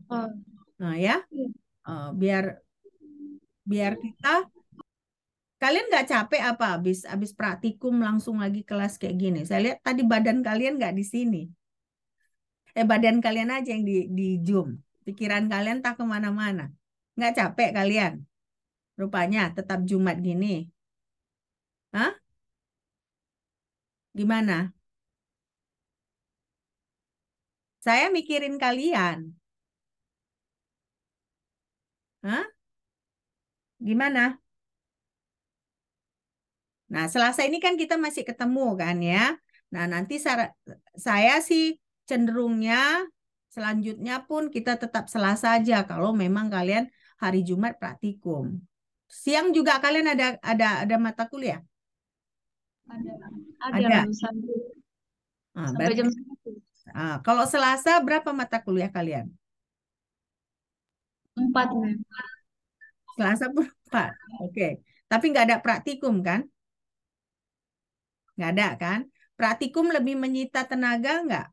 Oh, Nah ya, iya. biar kita, kalian nggak capek apa habis praktikum langsung lagi kelas kayak gini? Saya lihat tadi badan kalian nggak di sini. Badan kalian aja yang di Zoom. Pikiran kalian tak kemana-mana. Nggak capek kalian? Rupanya tetap Jumat gini. Hah? Gimana? Saya mikirin kalian. Hah? Gimana? Nah, Selasa ini kan kita masih ketemu kan ya. Nah, nanti saya sih cenderungnya selanjutnya pun kita tetap Selasa aja kalau memang kalian hari Jumat praktikum. Siang juga kalian ada mata kuliah? Ada, Ada. Mem, sampai Nah, sampai berarti jam 1. kalau Selasa berapa mata kuliah kalian? 4, Mem. Selasa pun 4. Oke. Tapi nggak ada praktikum kan? Nggak ada kan? Praktikum lebih menyita tenaga nggak?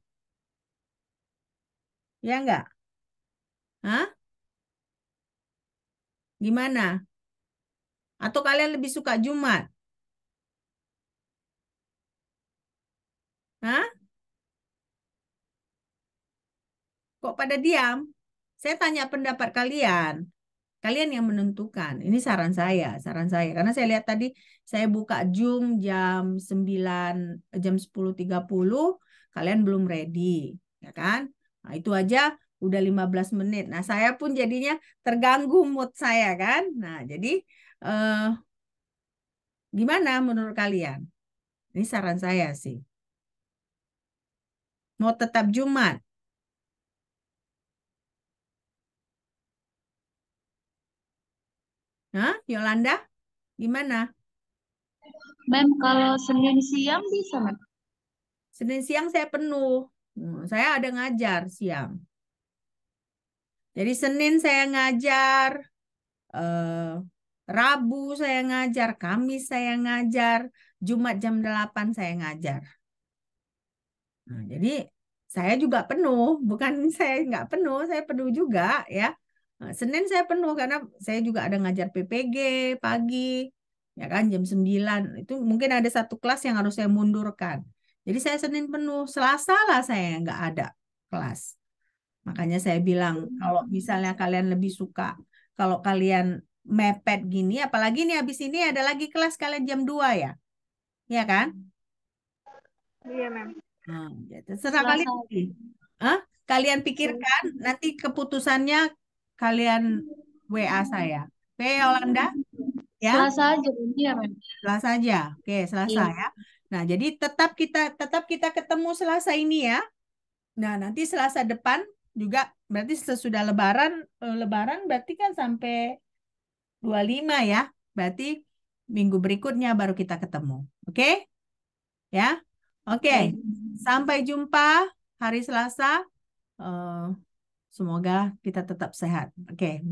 Ya nggak? Hah? Gimana? Atau kalian lebih suka Jumat? Hah? Kok pada diam? Saya tanya pendapat kalian. Kalian yang menentukan. Ini saran saya, saran saya. Karena saya lihat tadi saya buka Zoom jam 10.30, kalian belum ready, ya kan? Nah, itu aja udah 15 menit. Nah, saya pun jadinya terganggu mood saya kan. Nah, jadi eh, gimana menurut kalian? Ini saran saya sih. Mau tetap Jumat? Hah? Yolanda? Gimana? Mem, kalau Senin siang bisa, Mem. Senin siang saya penuh. Saya ada ngajar siang. Jadi Senin saya ngajar, eh, Rabu saya ngajar, Kamis saya ngajar, Jumat jam 8 saya ngajar. Nah, jadi saya juga penuh, bukan saya nggak penuh, saya penuh juga ya. Nah, Senin saya penuh karena saya juga ada ngajar PPG pagi, ya kan jam 9. Itu mungkin ada satu kelas yang harus saya mundurkan. Jadi saya Senin penuh, Selasa lah saya nggak ada kelas. Makanya saya bilang kalau misalnya kalian lebih suka, kalau kalian mepet gini, apalagi nih habis ini ada lagi kelas kalian jam 2 ya, ya kan? Iya, Mem. Nah, ya, terserah Selasa. kalian sih. Hah? Kalian pikirkan, nanti keputusannya kalian WA saya. Oke, Yolanda, ya, Selasa aja, Mem. Iya, Mem. Selasa aja. Oke, Selasa Iya. ya. Nah, jadi tetap kita ketemu Selasa ini ya. Nah, nanti Selasa depan juga berarti sesudah Lebaran berarti kan sampai 25 ya. Berarti minggu berikutnya baru kita ketemu. Oke? Ya? Oke. Baik. Sampai jumpa hari Selasa. Eh, semoga kita tetap sehat. Oke, bye.